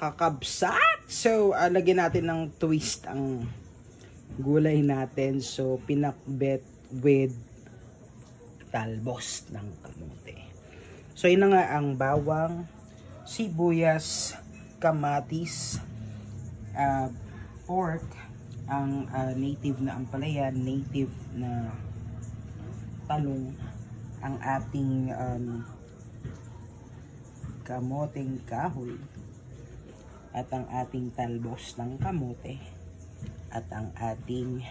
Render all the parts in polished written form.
Kakabsat! So, lagyan natin ng twist ang gulay natin. So, pinakbet with talbos ng kamote. So, yun na nga ang bawang, sibuyas, kamatis, pork, ang native na ampalaya, native na talong, ang ating kamoteng kahoy, at ang ating talbos ng kamote, at ang ating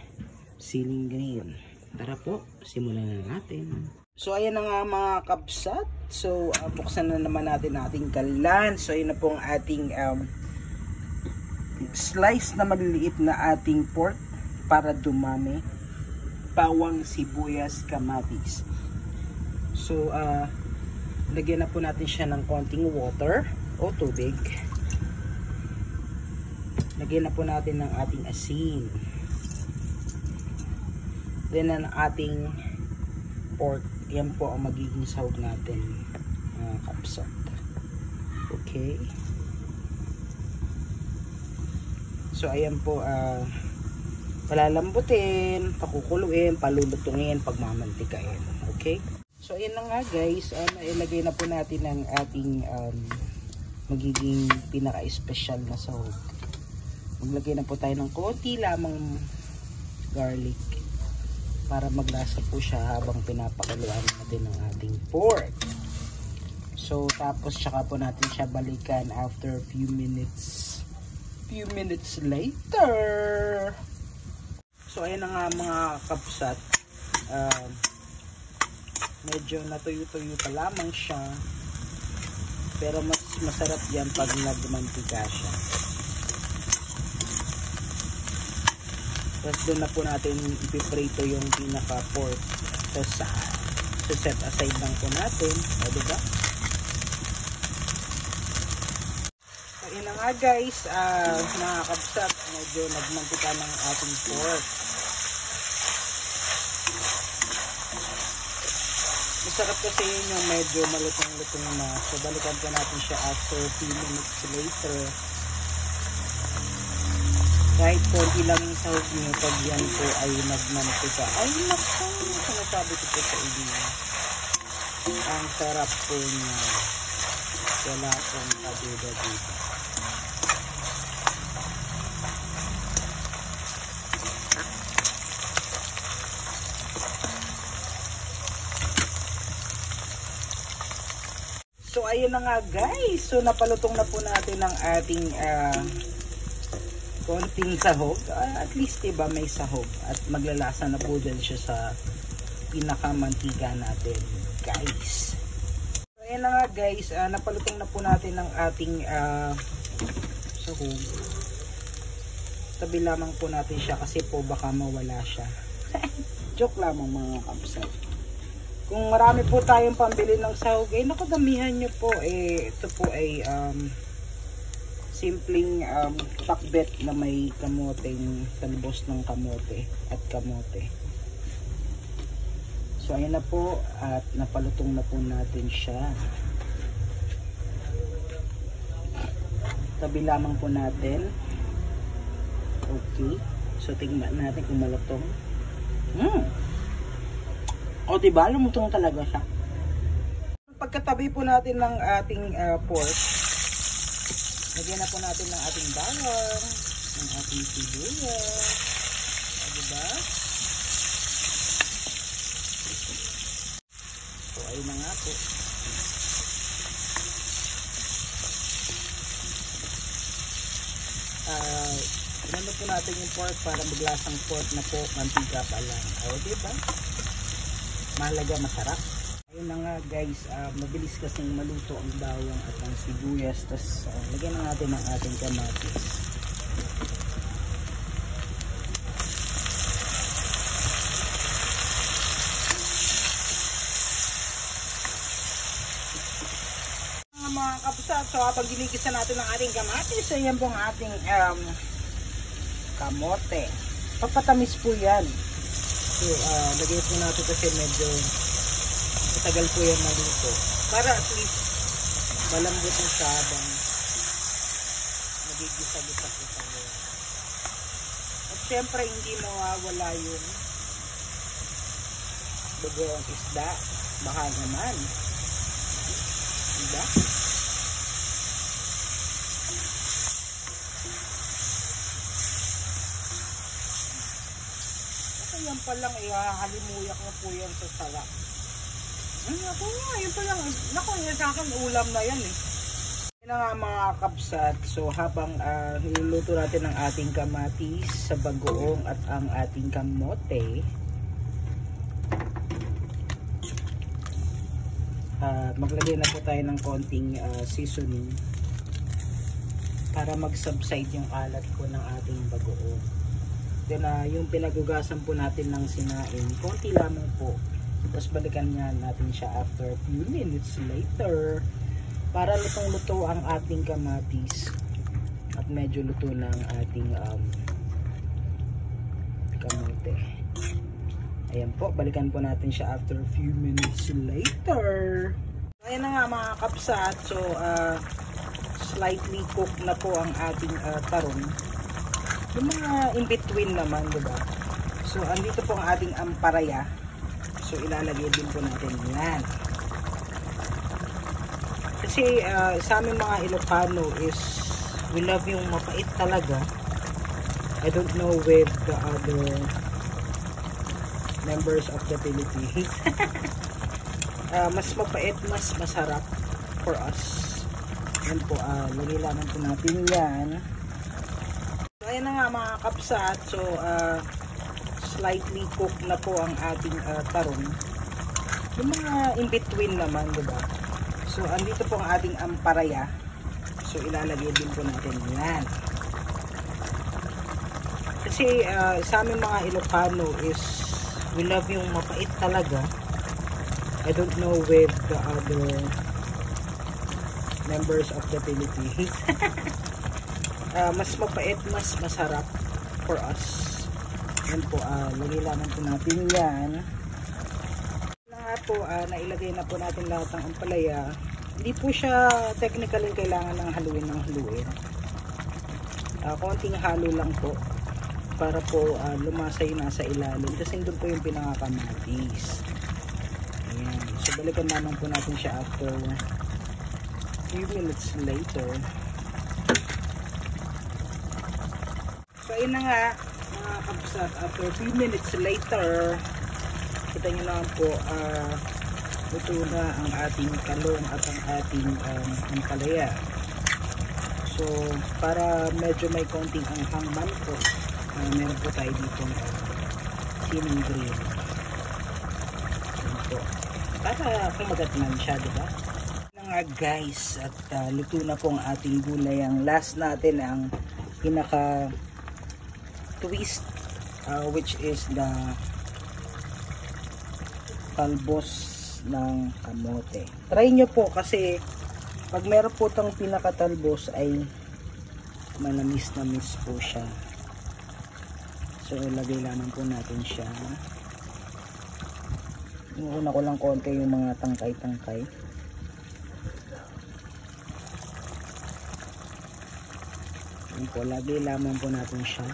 siling green. Tara po, simulan na natin. So ayan na nga mga kabsat. So buksan na naman natin ating kalan. So ayan na po ang ating slice na maliliit na ating pork para dumami. Bawang, sibuyas, kamatis. So lagyan na po natin siya ng konting water o tubig. Lagyan na po natin ng ating asin. Then ang ating pork. Yan po ang magiging sahog natin, mga kapsat. Okay. So ayan po, palalambutin, pakukuluin, palulutungin, pagmamantikain. Okay. So ayan na nga guys, ilagay na po natin ang ating magiging pinaka-special na sahog. Maglagay na po tayo ng konti lamang garlic para maglasa po siya habang pinapakuluan natin ng ating pork. So tapos tsaka po natin siya balikan after few minutes later. So ayan na nga mga kapsat, medyo natuyo-tuyo pa lamang siya, pero mas masarap yan pag nagmantika siya. Tapos doon na po natin ipiprito yung pinaka-pork. So set aside lang po natin. O diba? So yun na nga guys, nakakabsat. Medyo nagmantika ng ating pork. Masarap kasi yun yung medyo malutong-lutong na. So balikan po natin siya after few minutes later. Kahit konti lang yung sahog nyo, pag yan po ay nagmantika. Ay naku, sinasabi ko po sa inyo. Ang sarap po niya. Wala pong kaduda dito. So ayun na nga guys. So napalutong na po natin ang ating konting sahog, at least diba may sahog, at maglalasa na po dyan siya sa pinakamantika natin guys. So ayan na nga guys, napalutong na po natin ang ating sahog. Tabi lamang po natin siya kasi po baka mawala siya. Joke lamang mga kapsat. Kung marami po tayong pambili ng sahog, nakadamihan nyo po. Ito po ay simpleng pakbet na may kamoteng talbos ng kamote at kamote. So ayan na po, at napalutong na po natin siya. Tabi lamang po natin. Okay, so tingnan natin kung malutong. O diba, lumutong talaga siya. Pagkatabi po natin ng ating pork, lagyan na po natin ng ating bawang, ng ating sibuyas. O diba? So ayun na nga po. Inano po natin yung pork para maglasang pork na po, mantika pa lang. O, diba? Mahalaga, masarap. Ayun na nga guys, mabilis kasing maluto ang bawang at ang sibuyas. Tapos lagyan na natin ang ating kamatis. Mga kapsat, so kapag ginigisa natin ang ating kamatis, ayan po ang ating kamote. Papatamis po yan. So, lagay po natin kasi medyo matagal po yan maluto. Para at least malambot ang siya habang nagigisa-gisa po sa ngayon. At syempre hindi mawawala yung bagoong isda. Baka naman. Diba? Yan pa lang, halimuyak na po yan sa sarap. Ako nga, yun pa lang. Naku, yan sa akin, ulam na yan eh. Yan na nga mga kapsat. So habang niluluto natin ang ating kamatis sa bagoong at ang ating kamote, maglagay na po tayo ng konting seasoning para mag-subside yung alat po ng ating bagoong. Then yung pinagugasan po natin ng sinain, konti lamang po. Tapos balikan nga natin siya after a few minutes later para lutong-luto ang ating kamatis at medyo luto na ang ating kamote. Ayan po, balikan po natin siya after a few minutes later. Ayan na nga mga kapsat. So slightly cooked na po ang ating tarong. Yung mga in-between naman, diba? So, andito po ang ating ampalaya. So, ilalagay din po natin yan. Kasi, sa aming mga Ilocano is, we love yung mapait talaga. I don't know with the other members of the Philippines. Mas mapait, mas masarap for us. Yan po, lagay lamang po natin yan. Ayan na nga mga kapsat. So slightly cooked na po ang ating tarong. Yung mga in between naman, diba? So andito po ang ating ampalaya. So ilalagay din po natin yan. Kasi sa aming mga Ilocano is we love yung mapait talaga. I don't know with the other members of the Philippines. Mas mapait, mas masarap for us. Yan po, lagay lamang po natin yan. Na nga po, nailagay na po natin lahat ng ampalaya. Hindi po siya technically kailangan ng haluin ng haluin. Konting halo lang po para po lumasa yung nasa ilalim. Kasi doon po yung pinakakamatis. Ayan. So balikan naman po natin siya after few minutes later. So ayun na nga mga kapsat, after a few minutes later, kita nyo naman po luto na ang ating kalong at ang ating ampalaya. So para medyo may konting anghang man po, meron po tayo dito sining green. Ayan po, para kumagat man siya, diba? Nga guys, at luto na po ang ating gulay. Ang last natin ang pinaka twist, which is the talbos ng kamote. Try nyo po kasi pag meron po itong pinakatalbos ay manamis-namis po siya. So ilagay lamang po natin siya. Inuuna ko lang konti yung mga tangkay-tangkay. Lagay lamang po natin siya.